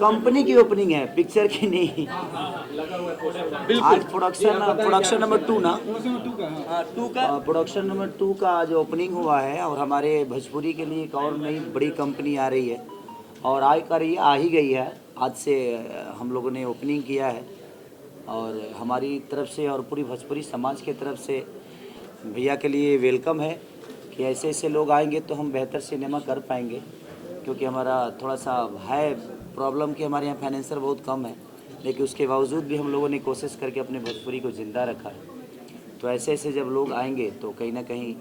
Company की opening है, picture की नहीं। आज प्रोडक्शन नंबर 2 ना, प्रोडक्शन नंबर 2 का आज ओपनिंग हुआ है और हमारे भोजपुरी के लिए एक और नई बड़ी कंपनी आ रही है और आ ही गई है। आज से हम लोगों ने ओपनिंग किया है और हमारी तरफ से और पूरी भोजपुरी समाज के तरफ से भैया के लिए वेलकम है कि ऐसे ऐसे लोग आएंगे तो हम बेहतर सिनेमा कर पाएंगे, क्योंकि हमारा थोड़ा सा है प्रॉब्लम कि हमारे यहाँ फाइनेंसर बहुत कम है, लेकिन उसके बावजूद भी हम लोगों ने कोशिश करके अपने भोजपुरी को ज़िंदा रखा है। तो ऐसे ऐसे जब लोग आएंगे तो कहीं ना कहीं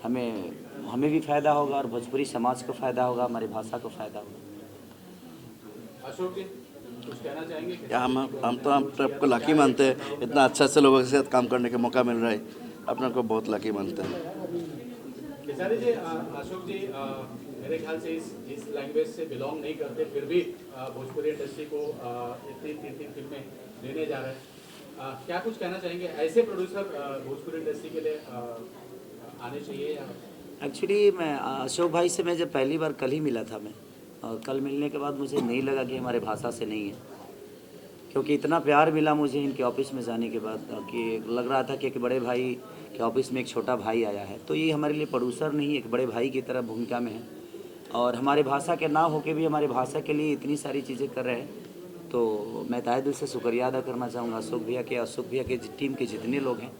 हमें भी फ़ायदा होगा और भोजपुरी समाज को फ़ायदा होगा, हमारी भाषा को फ़ायदा होगा। अशोक जी कुछ कहना चाहेंगे? क्या हम तो आपको लकी मानते हैं, इतना अच्छे लोगों के साथ काम करने का मौका मिल रहा है, अपने को बहुत लकी मानते हैं। खेसारी जी, अशोक जी मेरे ख्याल से इस लैंग्वेज से बिलोंग नहीं करते, फिर भी भोजपुरी इंडस्ट्री को इतनी 3 फिल्में देने जा रहे हैं, क्या कुछ कहना चाहेंगे? ऐसे प्रोड्यूसर भोजपुरी इंडस्ट्री के लिए आने चाहिए या? एक्चुअली मैं अशोक भाई से मैं जब पहली बार कल ही मिला था मैं, और कल मिलने के बाद मुझे नहीं लगा कि हमारे भाषा से नहीं है, क्योंकि इतना प्यार मिला मुझे इनके ऑफिस में जाने के बाद कि लग रहा था कि एक बड़े भाई के ऑफिस में एक छोटा भाई आया है। तो ये हमारे लिए प्रोड्यूसर नहीं, एक बड़े भाई की तरह भूमिका में है और हमारे भाषा के ना होके भी हमारे भाषा के लिए इतनी सारी चीज़ें कर रहे हैं। तो मैं तहे दिल से शुक्रिया अदा करना चाहूँगा अशोक भैया के टीम के जितने लोग हैं,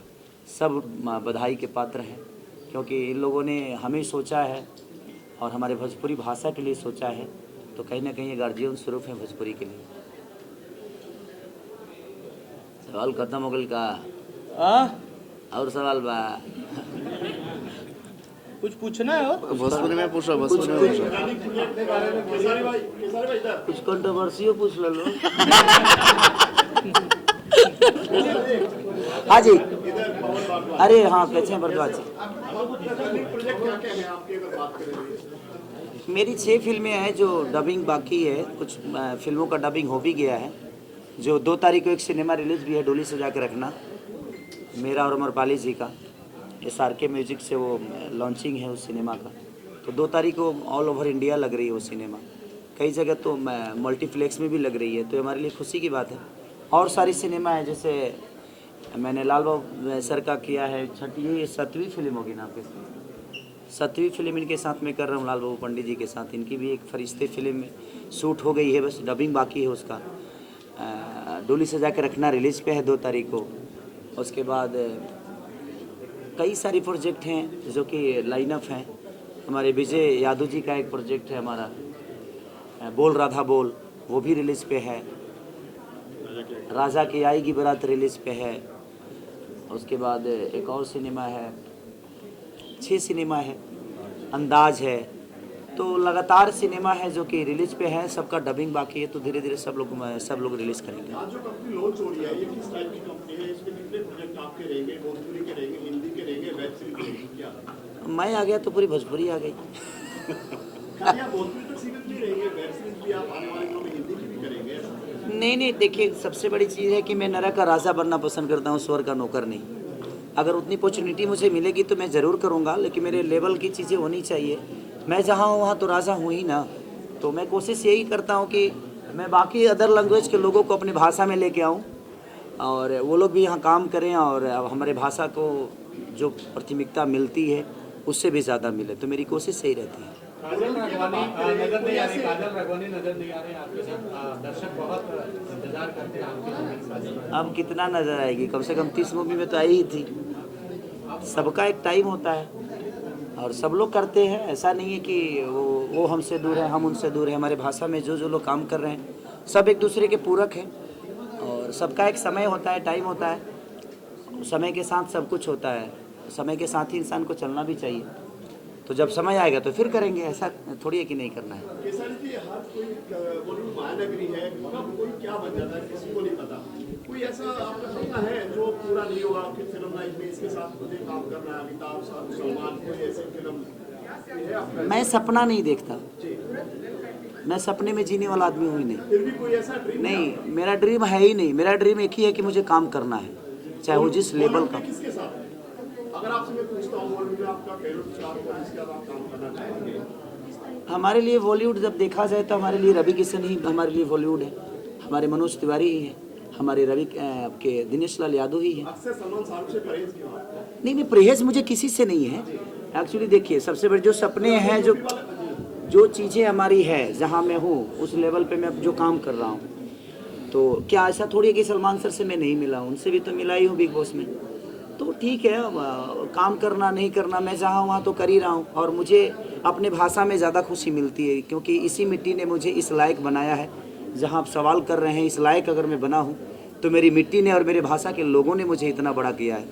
सब बधाई के पात्र हैं, क्योंकि इन लोगों ने हमें सोचा है और हमारे भोजपुरी भाषा के लिए सोचा है। तो कहीं ना कहीं ये गार्जियन स्वरूप है भोजपुरी के लिए। सवाल खत्म हो गल का? और सवाल बा? कुछ पूछना है और भोजपुरी में पूछो, भोजपुरी में पूछो। कुछ कंट्रोवर्सियो पूछ लो। हाँ जी, अरे हाँ, कैसे हैं बरबाद जी? मेरी 6 फिल्में हैं जो डबिंग बाकी है, कुछ फिल्मों का डबिंग हो भी गया है। जो 2 तारीख को एक सिनेमा रिलीज़ भी है, डोली सजा के रखना, मेरा और अमरपाली जी का, SRK म्यूजिक से वो लॉन्चिंग है उस सिनेमा का। तो 2 तारीख को ऑल ओवर इंडिया लग रही है वो सिनेमा, कई जगह तो मल्टीप्लेक्स में भी लग रही है, तो हमारे लिए खुशी की बात है। और सारी सिनेमा है, जैसे मैंने लाल बाबू सर का किया है, ये 7वीं फिल्म होगी ना आपके साथ, 7वीं फिल्म इनके साथ में कर रहा हूँ, लाल बाबू पंडित जी के साथ। इनकी भी एक फरिश्ते फिल्म में शूट हो गई है, बस डबिंग बाकी है उसका। डोली सजा के रखना रिलीज़ पे है 2 तारीख को। उसके बाद कई सारे प्रोजेक्ट हैं जो कि लाइनअप हैं। हमारे विजय यादव जी का एक प्रोजेक्ट है हमारा, बोल राधा बोल, वो भी रिलीज़ पे है। राजा की आएगी बारात रिलीज़ पे है। उसके बाद एक और सिनेमा है, 6 सिनेमा है, अंदाज है। तो लगातार सिनेमा है जो कि रिलीज़ पे है, सबका डबिंग बाकी है। तो धीरे धीरे सब लोग रिलीज़ करेंगे। आज जो कंपनी लॉन्च हो रही है, ये किस टाइप की कंपनी है? इसमें कितने प्रोजेक्ट आपके रहेंगे? भोजपुरी के रहेंगे, हिंदी के रहेंगे, वेब सीरीज के रहेंगे, क्या? मैं आ गया तो पूरी भोजपुरी आ गई। क्या आप भोजपुरी तक सीमित नहीं रहेंगे? वेब सीरीज भी आप आने वाले दिनों में हिंदी की भी करेंगे? नहीं, देखिए, सबसे बड़ी चीज़ है कि मैं नरक का राजा बनना पसंद करता हूँ, स्वर्ग का नौकर नहीं। अगर उतनी अपॉर्चुनिटी मुझे मिलेगी तो मैं ज़रूर करूँगा, लेकिन मेरे लेवल की चीज़ें होनी चाहिए। मैं जहाँ हूँ वहाँ तो राजा हूँ ही ना। तो मैं कोशिश यही करता हूँ कि मैं बाकी अदर लैंग्वेज के लोगों को अपनी भाषा में लेके आऊँ और वो लोग भी यहाँ काम करें और हमारे भाषा को जो प्राथमिकता मिलती है उससे भी ज़्यादा मिले। तो मेरी कोशिश यही रहती है। काजल राघवानी नजर नहीं आ रहे आपके साथ, दर्शक बहुत इंतजार करते हैं आपके साथ। अब कितना नज़र आएगी? कम से कम 30 मूवी में तो आई ही थी। सबका एक टाइम होता है और सब लोग करते हैं, ऐसा नहीं है कि वो हमसे दूर है, हम उनसे दूर है। हमारे भाषा में जो लोग काम कर रहे हैं सब एक दूसरे के पूरक हैं और सबका एक समय होता है, टाइम होता है। समय के साथ सब कुछ होता है, समय के साथ ही इंसान को चलना भी चाहिए। तो जब समय आएगा तो फिर करेंगे, ऐसा थोड़ी है कि नहीं करना है। केसरी जी, हर कोई बॉलीवुड महानगरी है, कब कोई क्या बन जाता है किसी को नहीं पता। कोई ऐसा आपका सपना है जो पूरा नहीं हुआ आपकी फिल्म लाइफ में, इसके साथ मुझे काम करना है? अमिताभ, सलमान, कोई ऐसी फिल्म है आपका? मैं सपना नहीं देखता, मैं सपने में जीने वाला आदमी हूँ ही नहीं। फिर भी कोई ऐसा ड्रीम नहीं, मेरा ड्रीम है ही नहीं। मेरा ड्रीम एक ही है कि मुझे काम करना है, चाहे वो जिस लेवल का। किसके साथ? अगर आपसे मैं पूछता हूँ बॉलीवुड में आपका फेवरेट स्टार कौन है जिसके साथ आप काम करना चाहेंगे? हमारे लिए बॉलीवुड जब देखा जाए तो हमारे लिए रवि किशन ही हमारे लिए बॉलीवुड है, हमारे मनोज तिवारी ही है, हमारे आपके दिनेश लाल यादव ही है। अक्सर सलमान शाहरुख से परहेज क्यों आपको? नहीं, परहेज मुझे किसी से नहीं है। एक्चुअली देखिए, सबसे बड़े जो सपने हैं, जो चीज़ें हमारी है, जहाँ मैं हूँ उस लेवल पे मैं जो काम कर रहा हूँ, तो क्या ऐसा थोड़ी है कि सलमान सर से मैं नहीं मिला, उनसे भी तो मिला ही हूँ बिग बॉस में। तो ठीक है, काम करना नहीं करना मैं जहाँ वहाँ तो कर ही रहा हूँ, और मुझे अपने भाषा में ज़्यादा खुशी मिलती है, क्योंकि इसी मिट्टी ने मुझे इस लायक बनाया है। जहाँ आप सवाल कर रहे हैं, इस लायक अगर मैं बना हूँ तो मेरी मिट्टी ने और मेरे भाषा के लोगों ने मुझे इतना बड़ा किया है।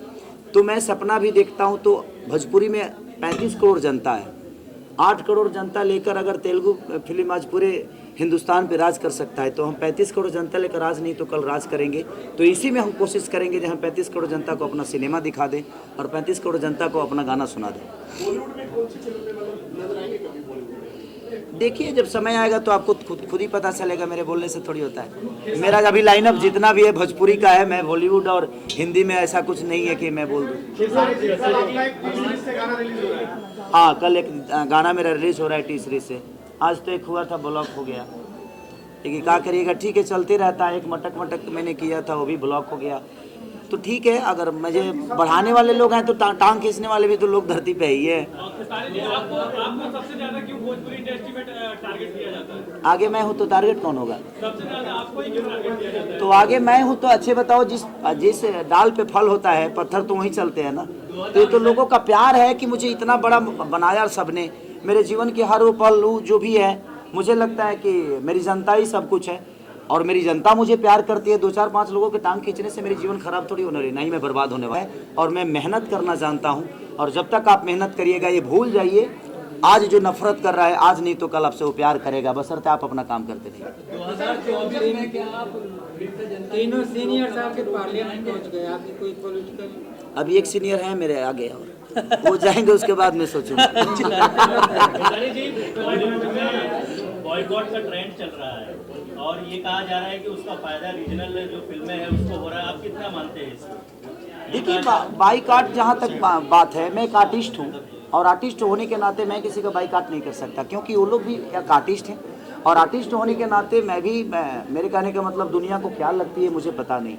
तो मैं सपना भी देखता हूँ, तो भोजपुरी में 35 करोड़ जनता है, 8 करोड़ जनता लेकर अगर तेलुगु फिल्म आज पूरे हिंदुस्तान पे राज कर सकता है, तो हम 35 करोड़ जनता लेकर राज नहीं तो कल राज करेंगे। तो इसी में हम कोशिश करेंगे जहाँ 35 करोड़ जनता को अपना सिनेमा दिखा दें और 35 करोड़ जनता को अपना गाना सुना दें। बॉलीवुड में कौन सी फिल्म में मतलब नजर आएंगे कभी बॉलीवुड में? देखिए, जब समय आएगा तो आपको खुद ही पता चलेगा, मेरे बोलने से थोड़ी होता है। मेरा अभी लाइनअप जितना भी है भोजपुरी का है, मैं बॉलीवुड और हिंदी में ऐसा कुछ नहीं है कि मैं बोल दूँ। हाँ, कल एक गाना मेरा रिलीज हो रहा है टी-सीरीज से, आज तो एक हुआ था ब्लॉक हो गया, लेकिन क्या करिएगा, ठीक है, चलते रहता है। एक मटक मैंने किया था, वो भी ब्लॉक हो गया। तो ठीक है, अगर मुझे बढ़ाने वाले लोग हैं तो टांग खींचने वाले भी तो लोग धरती पे ही है। आपको सबसे ज्यादा क्यों भोजपुरी इंडस्ट्री में टारगेट किया जाता है? आगे मैं हूँ तो टारगेट कौन होगा? सबसे ज्यादा आपको ही क्यों टारगेट किया जाता है? तो आगे मैं हूँ तो अच्छे बताओ, जिस डाल पे फल होता है पत्थर तो वहीं चलते हैं ना। तो ये तो लोगों का प्यार है कि मुझे इतना बड़ा बनाया सबने, मेरे जीवन के हर वो पल जो भी है, मुझे लगता है कि मेरी जनता ही सब कुछ है, और मेरी जनता मुझे प्यार करती है। 2-4-5 लोगों के टांग खींचने से मेरी जीवन खराब थोड़ी होने वाली, नहीं मैं बर्बाद होने वाला है। और मैं मेहनत करना जानता हूँ, और जब तक आप मेहनत करिएगा, ये भूल जाइए, आज जो नफरत कर रहा है, आज नहीं तो कल आपसे वो प्यार करेगा, बशर्ते आप अपना काम करते रहिए। 2024 में क्या आप तीनों सीनियर साहब के पार्लियामेंट पहुंच गए? आपकी कोई पॉलिटिकल? अभी एक सीनियर है मेरे आगे, और वो जाएंगे उसके बाद मैं सोचूंगा। बॉयकॉट का ट्रेंड चल रहा है और ये कहा जा रहा है कि उसका फायदा रीजनल जो फिल्में हैं उसको हो रहा है, आप कितना मानते हैं इसको? देखिए, बाईकाट जहाँ तक बात है, मैं एक आर्टिस्ट हूँ, और आर्टिस्ट होने के नाते मैं किसी का बाईकाट नहीं कर सकता, क्योंकि वो लोग भी एक आर्टिस्ट हैं, और आर्टिस्ट होने के नाते मेरे कहने का मतलब दुनिया को क्या लगती है मुझे पता नहीं,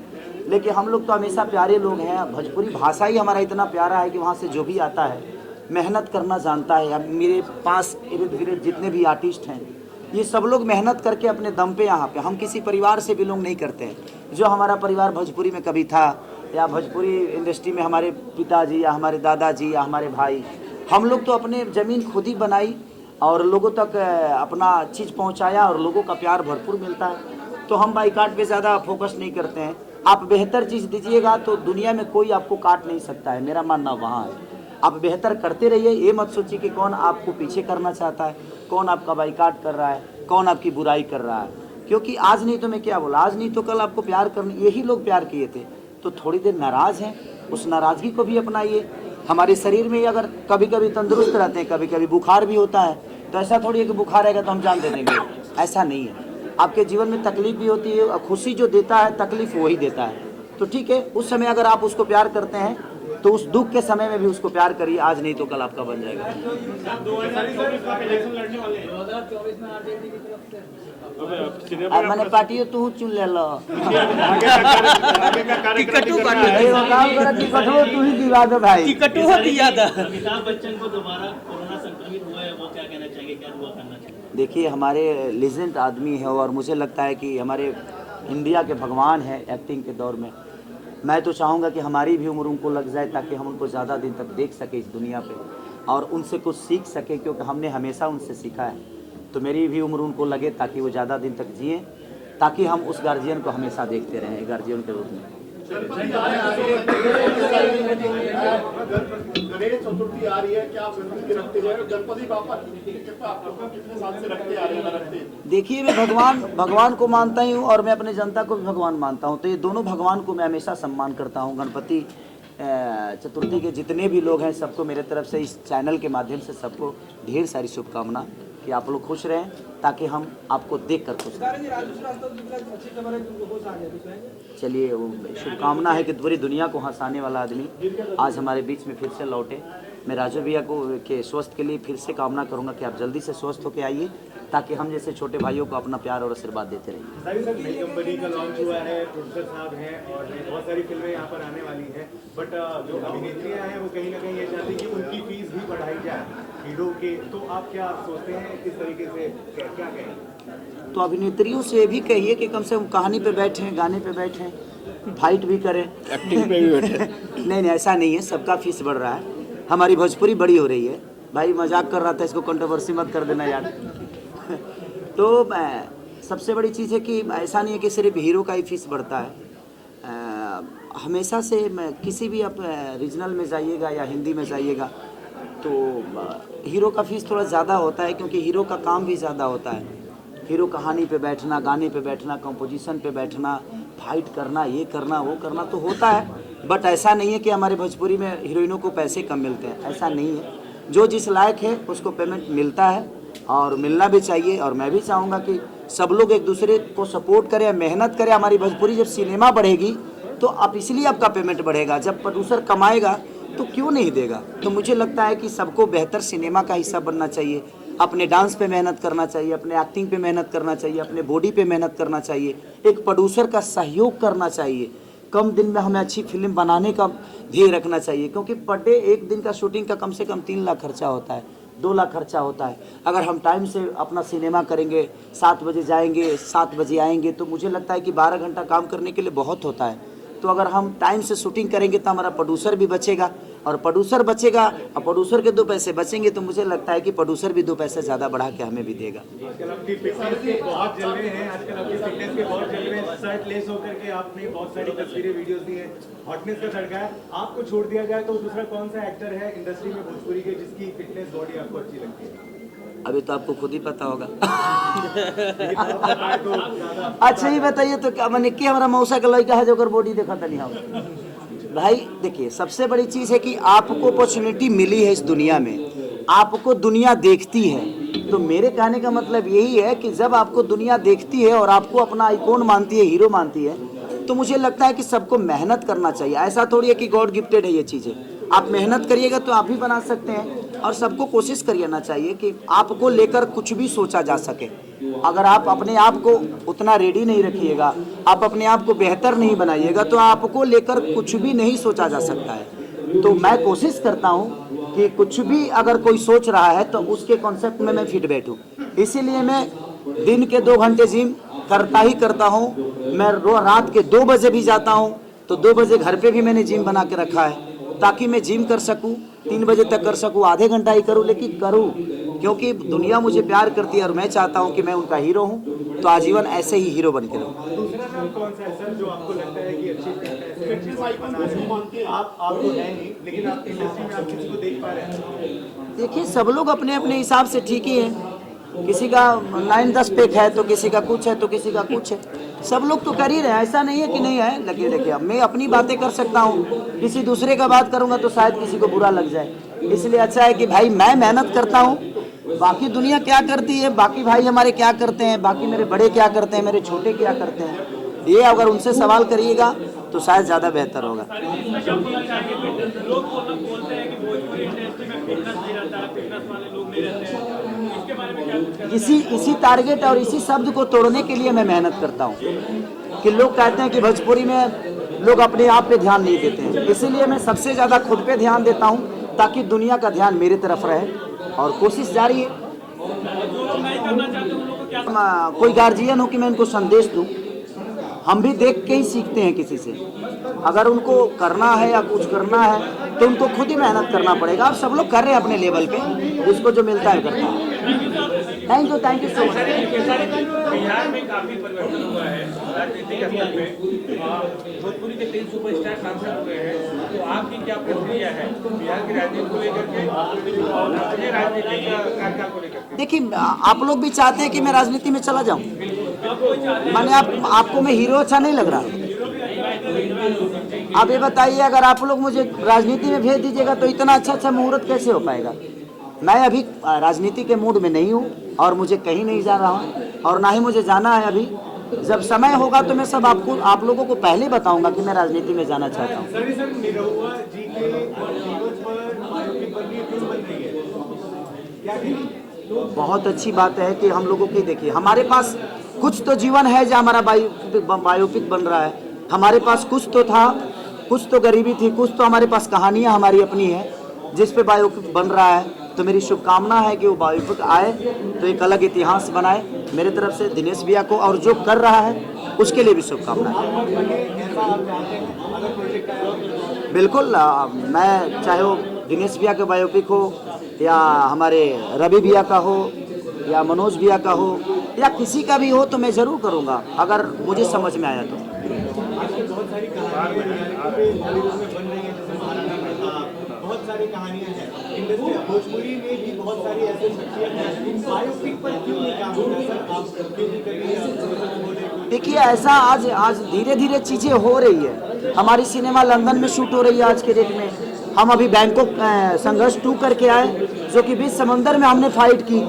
लेकिन हम लोग तो हमेशा प्यारे लोग हैं। भोजपुरी भाषा ही हमारा इतना प्यारा है कि वहाँ से जो भी आता है मेहनत करना जानता है। मेरे पास इर्द गिर्द जितने भी आर्टिस्ट हैं, ये सब लोग मेहनत करके अपने दम पे यहाँ पे, हम किसी परिवार से बिलोंग नहीं करते हैं। जो हमारा परिवार भोजपुरी में कभी था, या भोजपुरी इंडस्ट्री में हमारे पिताजी या हमारे दादाजी या हमारे भाई, हम लोग तो अपने ज़मीन खुद ही बनाई और लोगों तक अपना चीज़ पहुँचाया, और लोगों का प्यार भरपूर मिलता है। तो हम बाईकाट पे ज़्यादा फोकस नहीं करते हैं। आप बेहतर चीज़ दीजिएगा तो दुनिया में कोई आपको काट नहीं सकता है, मेरा मानना वहाँ है। आप बेहतर करते रहिए, ये मत सोचिए कि कौन आपको पीछे करना चाहता है, कौन आपका बाईकाट कर रहा है, कौन आपकी बुराई कर रहा है। क्योंकि आज नहीं तो मैं क्या बोला, आज नहीं तो कल आपको प्यार करने यही लोग प्यार किए थे। तो थोड़ी देर नाराज़ हैं, उस नाराज़गी को भी अपनाइए। हमारे शरीर में अगर कभी कभी तंदुरुस्त रहते हैं, कभी कभी बुखार भी होता है, तो ऐसा थोड़ी है कि बुखार आएगा तो हम जान दे देंगे, ऐसा नहीं है। आपके जीवन में तकलीफ भी होती है, खुशी जो देता है तकलीफ वही देता है। तो ठीक है, उस समय अगर आप उसको प्यार करते हैं तो उस दुख के समय में भी उसको प्यार करिए, आज नहीं तो कल आपका बन जाएगा। 2024 में आरजेडी की तरफ से अब मैंने पार्टी तू चुन ले लो, तू ही दिवा दो भाई। अमिताभ बच्चन को दोबारा कोरोना संक्रमित हुआ है, वो क्या कहना चाहेंगे, क्या दुआ करना चाहिए? देखिए, हमारे लीजेंड आदमी है, और मुझे लगता है कि हमारे इंडिया के भगवान है एक्टिंग के दौर में। मैं तो चाहूँगा कि हमारी भी उम्र उनको लग जाए, ताकि हम उनको ज़्यादा दिन तक देख सके इस दुनिया पे, और उनसे कुछ सीख सके, क्योंकि हमने हमेशा उनसे सीखा है। तो मेरी भी उम्र उनको लगे ताकि वो ज़्यादा दिन तक जिए, ताकि हम उस गार्जियन को हमेशा देखते रहें गार्जियन के रूप में। गणेश चतुर्थी आ रही है, क्या आप गणपति रखते हैं? गणपति बापा आप लोग कितने साल से रखते आ रहे हैं? देखिए, मैं भगवान को मानता ही हूँ, और मैं अपने जनता को भी भगवान मानता हूँ। तो ये दोनों भगवान को मैं हमेशा सम्मान करता हूँ। गणपति चतुर्थी के जितने भी लोग हैं, सबको मेरे तरफ से इस चैनल के माध्यम से सबको ढेर सारी शुभकामना कि आप लोग खुश रहें, ताकि हम आपको देख कर खुश रहें। चलिए, शुभकामना है कि पूरी दुनिया को हंसाने वाला आदमी आज हमारे बीच में फिर से लौटे, मैं राजू भैया को के स्वास्थ्य के लिए फिर से कामना करूंगा कि आप जल्दी से स्वस्थ होकर आइए, ताकि हम जैसे छोटे भाइयों को अपना प्यार और आशीर्वाद देते रहिए। सारी सर नई कंपनी का लॉन्च हुआ है, प्रोड्यूसर साहब हैं और बहुत सारी फिल्में यहाँ पर आने वाली हैं, बट जो अभिनेत्रियाँ हैं वो कहीं ना कहीं ये चाहती हैं कि उनकी फीस भी बढ़ाई जाए हीरो के, तो आप क्या सोचते हैं, किस तरीके से क्या कहें? तो अभिनेत्रियों से भी कहिए कि कम से कम कहानी पे बैठें, गाने पे बैठें, फाइट भी करें, एक्टिंग पे भी बैठे। नहीं ऐसा नहीं है, सबका फीस बढ़ रहा है, हमारी भोजपुरी बड़ी हो रही है। भाई मजाक कर रहा था, इसको कंट्रोवर्सी मत कर देना यार। तो सबसे बड़ी चीज़ है कि ऐसा नहीं है कि सिर्फ हीरो का ही फीस बढ़ता है। हमेशा से मैं किसी भी आप रीजनल में जाइएगा या हिंदी में जाइएगा तो हीरो का फीस थोड़ा ज़्यादा होता है, क्योंकि हीरो का काम भी ज़्यादा होता है। हीरो कहानी पे बैठना, गाने पे बैठना, कंपोजिशन पे बैठना, फाइट करना, ये करना वो करना तो होता है, बट ऐसा नहीं है कि हमारे भोजपुरी में हीरोइनों को पैसे कम मिलते हैं, ऐसा नहीं है। जो जिस लायक है उसको पेमेंट मिलता है और मिलना भी चाहिए। और मैं भी चाहूँगा कि सब लोग एक दूसरे को सपोर्ट करें, मेहनत करें। हमारी भोजपुरी जब सिनेमा बढ़ेगी तो आप इसलिए आपका पेमेंट बढ़ेगा, जब प्रोड्यूसर कमाएगा तो क्यों नहीं देगा। तो मुझे लगता है कि सबको बेहतर सिनेमा का हिस्सा बनना चाहिए, अपने डांस पे मेहनत करना चाहिए, अपने एक्टिंग पे मेहनत करना चाहिए, अपने बॉडी पे मेहनत करना चाहिए, एक प्रोड्यूसर का सहयोग करना चाहिए। कम दिन में हमें अच्छी फिल्म बनाने का ध्येय रखना चाहिए, क्योंकि पर डे एक दिन का शूटिंग का कम से कम 3 लाख खर्चा होता है, 2 लाख खर्चा होता है। अगर हम टाइम से अपना सिनेमा करेंगे, 7 बजे जाएंगे, 7 बजे आएंगे, तो मुझे लगता है कि 12 घंटा काम करने के लिए बहुत होता है। तो अगर हम टाइम से शूटिंग करेंगे तो हमारा प्रोड्यूसर भी बचेगा, और प्रोड्यूसर बचेगा और प्रोड्यूसर के 2 पैसे बचेंगे तो मुझे लगता है कि प्रोड्यूसर भी 2 पैसे ज़्यादा बढ़ा के हमें भी देगा। आजकल आपकी फिटनेस के बहुत जलवे हैं, आजकल आपकी फिटनेस के बहुत जलवे हैं, शर्ट लेस होकर के आपने बहुत सारी तस्वीरें वीडियोस दी हैं, हॉटनेस का तड़का है। आपको छोड़ दिया जाए तो दूसरा कौन सा एक्टर है इंडस्ट्री में भोजपुरी के जिसकी फिटनेस बॉडी आपको अच्छी लगती है? अभी तो आपको खुद ही पता होगा। तो अच्छा ही बताइए तो क्या मैंने कि हमारा मौसा का लड़का है जो कर बॉडी देखा था नहीं होगा। भाई देखिए, सबसे बड़ी चीज़ है कि आपको अपॉर्चुनिटी मिली है इस दुनिया में, आपको दुनिया देखती है। तो मेरे कहने का मतलब यही है कि जब आपको दुनिया देखती है और आपको अपना आइकॉन मानती है, हीरो मानती है, तो मुझे लगता है कि सबको मेहनत करना चाहिए। ऐसा थोड़ी है कि गॉड गिफ्टेड है ये चीज़ें, आप मेहनत करिएगा तो आप भी बना सकते हैं। और सबको कोशिश करना चाहिए कि आपको लेकर कुछ भी सोचा जा सके। अगर आप अपने आप को उतना रेडी नहीं रखिएगा, आप अपने आप को बेहतर नहीं बनाइएगा, तो आपको लेकर कुछ भी नहीं सोचा जा सकता है। तो मैं कोशिश करता हूँ कि कुछ भी अगर कोई सोच रहा है तो उसके कॉन्सेप्ट में मैं फिट बैठूँ। इसीलिए मैं दिन के 2 घंटे जिम करता ही करता हूँ। मैं रात के 2 बजे भी जाता हूँ, तो 2 बजे घर पे भी मैंने जिम बना के रखा है, ताकि मैं जिम कर सकूँ, 3 बजे तक कर सकूँ, आधे घंटा ही करूँ लेकिन करूँ, क्योंकि दुनिया मुझे प्यार करती है और मैं चाहता हूँ कि मैं उनका हीरो हूँ, तो आजीवन ऐसे ही हीरो बन के रहूँ। दूसरा नाम कौन सा है सर जो आपको लगता है कि अच्छी फिटनेस मानते हैं? आप तो है नहीं, लेकिन आप इंडस्ट्री में आप किसी को देख पा रहे हैं? देखिए, सब लोग अपने अपने हिसाब से ठीक ही हैं। किसी का 9-10 पैक है तो किसी का कुछ है तो किसी का कुछ है, सब लोग तो कर ही रहे हैं, ऐसा नहीं है कि नहीं है। लेकिन देखिए, अब मैं अपनी बातें कर सकता हूँ, किसी दूसरे का बात करूँगा तो शायद किसी को बुरा लग जाए। इसलिए अच्छा है कि भाई मैं मेहनत करता हूँ, बाकी दुनिया क्या करती है, बाकी भाई हमारे क्या करते हैं, बाकी मेरे बड़े क्या करते हैं, मेरे छोटे क्या करते हैं, ये अगर उनसे सवाल करिएगा तो शायद ज़्यादा बेहतर होगा। लोग बोलते हैं कि भोजपुरी इंडस्ट्री में फिटनेस नहीं रहता है, फिटनेस वाले लोग नहीं रहते हैं, इसके बारे में क्या कुछ कहना है? इसी टारगेट और इसी शब्द को तोड़ने के लिए मैं मेहनत करता हूँ कि लोग कहते हैं कि भोजपुरी में लोग अपने आप पे ध्यान नहीं देते हैं, इसीलिए मैं सबसे ज़्यादा खुद पे ध्यान देता हूँ, ताकि दुनिया का ध्यान मेरे तरफ रहे, और कोशिश जारी है। जो लोग नहीं करना चाहते उन लोगों को क्या कोई गार्जियन हो कि मैं उनको संदेश दूँ, हम भी देख के ही सीखते हैं किसी से। अगर उनको करना है या कुछ करना है तो उनको खुद ही मेहनत करना पड़ेगा। अब सब लोग कर रहे हैं अपने लेवल पे, जिसको जो मिलता है करता है। Thank you so much. Bihar में काफी परिवर्तन हुआ है राजनीतिक स्तर पे, भोजपुरी के 3 सुपरस्टार सांसद हुए हैं, तो आपकी क्या प्रतिक्रिया है बिहार की राजनीति को लेकर के और अपने राजनीतिक कार्यकाल को लेकर के? देखिए, आप लोग भी चाहते हैं कि मैं राजनीति में चला जाऊं, माने आपको मैं हीरो अच्छा नहीं लग रहा। आप ये बताइए, अगर आप लोग मुझे राजनीति में भेज दीजिएगा तो इतना अच्छा मुहूर्त कैसे हो पाएगा। मैं अभी राजनीति के मूड में नहीं हूँ और मुझे कहीं नहीं जा रहा हूँ, और ना ही मुझे जाना है। अभी जब समय होगा तो मैं सब आप लोगों को पहले बताऊंगा कि मैं राजनीति में जाना चाहता हूँ। सर निरहुआ जी के हीरोज पर बायोपिक बनी फिल्म बन रही है, क्या कहेंगे? बहुत अच्छी बात है कि हम लोगों की देखिए हमारे पास कुछ तो जीवन है जो हमारा बायोपिक बन रहा है, हमारे पास कुछ तो था, कुछ तो गरीबी थी, कुछ तो हमारे पास कहानियाँ हमारी अपनी है जिस पे बायोपिक बन रहा है। तो मेरी शुभकामना है कि वो बायोपिक आए तो एक अलग इतिहास बनाए। मेरे तरफ से दिनेश भैया को और जो कर रहा है उसके लिए भी शुभकामनाएं। बिल्कुल मैं चाहे वो दिनेश भैया का बायोपिक हो या हमारे रवि भैया का हो या मनोज भैया का हो या किसी का भी हो तो मैं ज़रूर करूँगा अगर मुझे समझ में आया तो। बहुत सारी कहानियां बॉलीवुड में बन रही हैं, जैसे महाराणा प्रताप, बहुत सारी कहानियां हैं। इंडस्ट्री भोजपुरी में भी बहुत सारी ऐसी शख्सियत हैं, बायोपिक पर क्यों नहीं काम हो रहा है सर? आप क्यों नहीं कर रही हैं? देखिए ऐसा आज धीरे धीरे चीज़ें हो रही है। हमारी सिनेमा लंदन में शूट हो रही है आज के डेट में। हम अभी बैंकॉक संघर्ष 2 करके आए जो कि बीच समंदर में हमने फाइट की।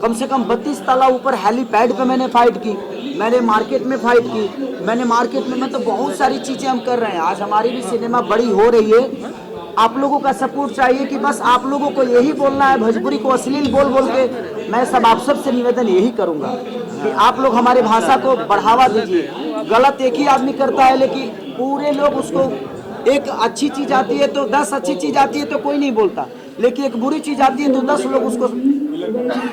कम से कम 32 ताला ऊपर हेलीपैड पे मैंने फाइट की, मैंने मार्केट में फाइट की, मैंने मार्केट में मतलब बहुत सारी चीज़ें हम कर रहे हैं। आज हमारी भी सिनेमा बड़ी हो रही है। आप लोगों का सपोर्ट चाहिए कि बस आप लोगों को यही बोलना है, भोजपुरी को अश्लील बोल बोल के मैं आप सबसे निवेदन यही करूँगा कि आप लोग हमारे भाषा को बढ़ावा दीजिए। गलत एक ही आदमी करता है लेकिन पूरे लोग उसको, एक अच्छी चीज़ आती है तो 10 अच्छी चीज़ आती है तो कोई नहीं बोलता, लेकिन एक बुरी चीज़ आती है तो 10 लोग उसको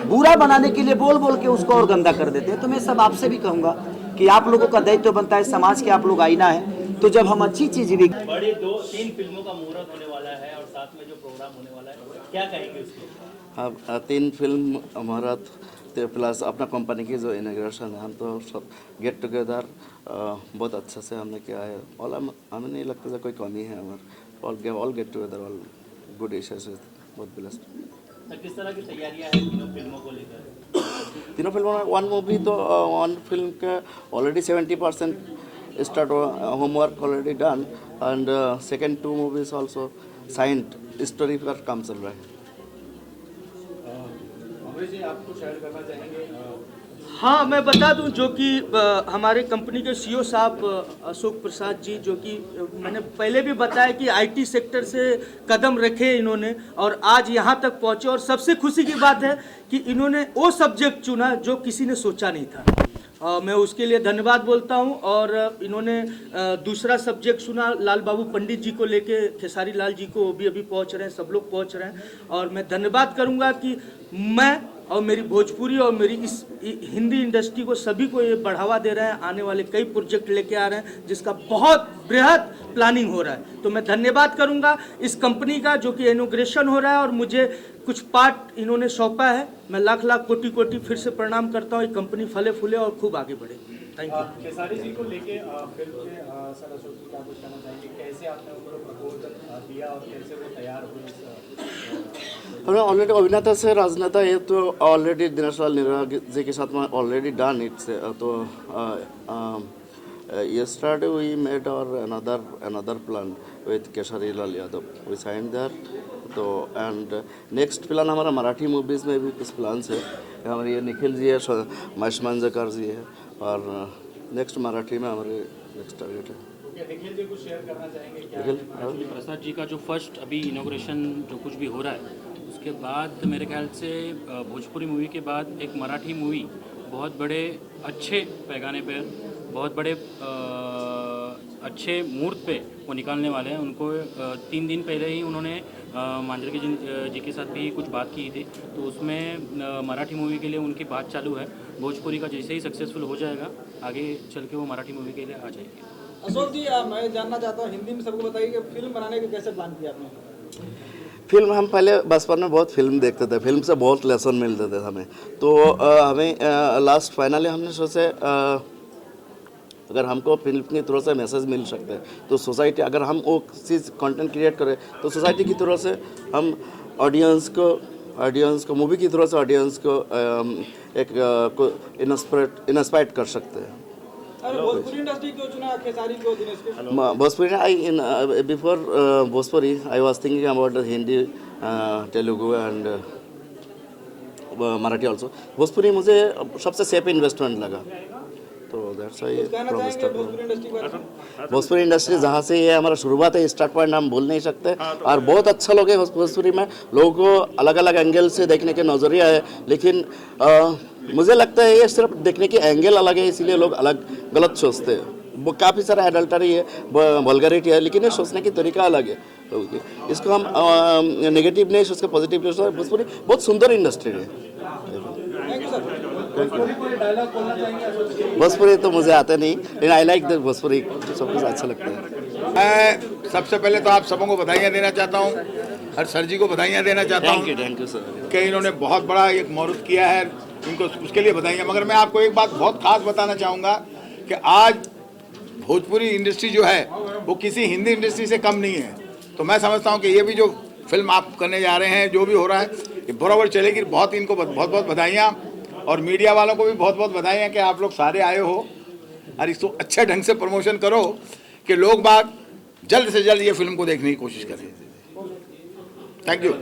बुरा बनाने के लिए बोल बोल के उसको और गंदा कर देते हैं। तो मैं सब आपसे भी कहूँगा कि आप लोगों का दायित्व बनता है, समाज के आप लोग आईना है, तो जब हम अच्छी चीज़ भी बड़ी 2-3 फिल्मों का मुहूर्त होने वाला है और साथ में जो प्रोग्राम होने वाला है, क्या कहेंगे उसको? अब 3 फिल्म हमारा प्लस अपना कंपनी की जो इनॉग्रेशन है, हम तो सब गेट टुगेदर बहुत अच्छा से हमने किया है। और हमें नहीं लगता कोई कमी है हमारे, all get together all good wishes, बहुत ब्लेस्ड। किस तरह की तैयारियां हैं तीनों फिल्मों को लेकर? तीनों फिल्मों में वन फिल्म के already 70% start homework already done and second 2 movies also signed, story पर काम चल रहा है। अमरीश जी आप कुछ ऐड करना चाहेंगे? हाँ, मैं बता दूं जो कि हमारे कंपनी के सीईओ साहब अशोक प्रसाद जी, जो कि मैंने पहले भी बताया कि आईटी सेक्टर से कदम रखे इन्होंने और आज यहाँ तक पहुँचे। और सबसे खुशी की बात है कि इन्होंने वो सब्जेक्ट चुना जो किसी ने सोचा नहीं था। मैं उसके लिए धन्यवाद बोलता हूं। और इन्होंने दूसरा सब्जेक्ट सुना लाल बाबू पंडित जी को लेके, खेसारी लाल जी को अभी पहुंच रहे हैं, सब लोग पहुंच रहे हैं। और मैं धन्यवाद करूंगा कि मैं और मेरी भोजपुरी और मेरी इस हिंदी इंडस्ट्री को सभी को ये बढ़ावा दे रहे हैं। आने वाले कई प्रोजेक्ट लेके आ रहे हैं जिसका बहुत बृहद प्लानिंग हो रहा है। तो मैं धन्यवाद करूंगा इस कंपनी का जो कि इनॉग्रेशन हो रहा है और मुझे कुछ पार्ट इन्होंने सौंपा है। मैं लाख लाख कोटि कोटि फिर से प्रणाम करता हूँ। ये कंपनी फले फूले और खूब आगे बढ़े। Thank you. खेसारी जी को लेके फिल्म में सर अशोक जी क्या कुछ कहना चाहेंगे? कैसे आपने उनको प्रपोजल दिया और कैसे वो तैयार हुए? हमने ऑलरेडी अभिनेता से राजनेता, ये तो ऑलरेडी दिनेश लाल निरा जी के साथ में ऑलरेडी डन इट से। तो yesterday we made our another plan with Keshari Lal Yadav, we signed there। तो एंड नेक्स्ट प्लान हमारा मराठी मूवीज़ में भी कुछ प्लान्स है। हमारे ये निखिल जी है, महेश मांजरेकर जी है और नेक्स्ट मराठी में हमारे नेक्स्ट टारगेट है। निखिल जी कुछ शेयर करना चाहेंगे क्या? निखिल प्रसाद जी का जो फर्स्ट अभी इनॉग्रेशन जो कुछ भी हो रहा है, उसके बाद मेरे ख्याल से भोजपुरी मूवी के बाद एक मराठी मूवी बहुत बड़े अच्छे पैगाने पर, बहुत बड़े अच्छे मुहूर्त पे वो निकालने वाले हैं। उनको 3 दिन पहले ही उन्होंने मांजरेकर जी के साथ भी कुछ बात की थी। तो उसमें मराठी मूवी के लिए उनकी बात चालू है। भोजपुरी का जैसे ही सक्सेसफुल हो जाएगा आगे चल के वो मराठी मूवी के लिए आ जाएगी। अशोक जी, मैं जानना चाहता हूँ, हिंदी में सबको बताइए कि फिल्म बनाने का कैसे प्लान किया आपने? फिल्म हम पहले बचपन में बहुत फिल्म देखते थे, फिल्म से बहुत लेसन मिलते थे हमें। तो हमें लास्ट फाइनली हमने सोचे अगर हमको फिल्म की तरह से मैसेज मिल सकते हैं तो सोसाइटी, अगर हम वो चीज़ कंटेंट क्रिएट करें तो सोसाइटी की तरह से हम ऑडियंस को मूवी की तरह से ऑडियंस को एक इंस्पायर कर सकते हैं। अरे भोजपुरी इंडस्ट्री क्यों चुना खेसारी को, दिनेश को? Bhojpuri before Bhojpuri I was thinking about the Hindi, Telugu and Marathi also. Bhojpuri मुझे सबसे सेफ इन्वेस्टमेंट लगा तो दैट्स व्हाई भोजपुरी इंडस्ट्री जहाँ से ये हमारा शुरुआत है, स्टार्ट पॉइंट हम भूल नहीं सकते। और बहुत अच्छा लोग है भोजपुरी में, लोगों को अलग अलग एंगल से देखने के नज़रिया है, लेकिन मुझे लगता है ये सिर्फ देखने की एंगल अलग है, इसीलिए लोग अलग गलत सोचते हैं। वो काफ़ी सारा एडल्टरी है, वल्गरिटी है, लेकिन ये सोचने की तरीका अलग है लोगों की। इसको हम नेगेटिव नहीं सोच के पॉजिटिव नहीं सोच। भोजपुरी बहुत सुंदर इंडस्ट्री है। भोजपुरी तो मुझे आता नहीं, लेकिन आई लाइक द भोजपुरी, सब कुछ अच्छा लगता है। मैं सबसे पहले तो आप सबों को बधाइयाँ देना चाहता हूँ और सर जी को बधाइयाँ देना चाहता हूँ थैंक यू सर कि इन्होंने बहुत बड़ा एक मुहूर्त किया है, इनको उसके लिए बधाइयाँ। मगर मैं आपको एक बात बहुत खास बताना चाहूँगा कि आज भोजपुरी इंडस्ट्री जो है वो किसी हिंदी इंडस्ट्री से कम नहीं है। तो मैं समझता हूँ कि ये भी जो फिल्म आप करने जा रहे हैं, जो भी हो रहा है, ये बराबर चलेगी। बहुत इनको बहुत बहुत बधाइयाँ, और मीडिया वालों को भी बहुत बहुत बधाइयाँ कि आप लोग सारे आए हो और इसको अच्छे ढंग से प्रमोशन करो कि लोग बाग जल्द से जल्द ये फिल्म को देखने की कोशिश करें। Thank you.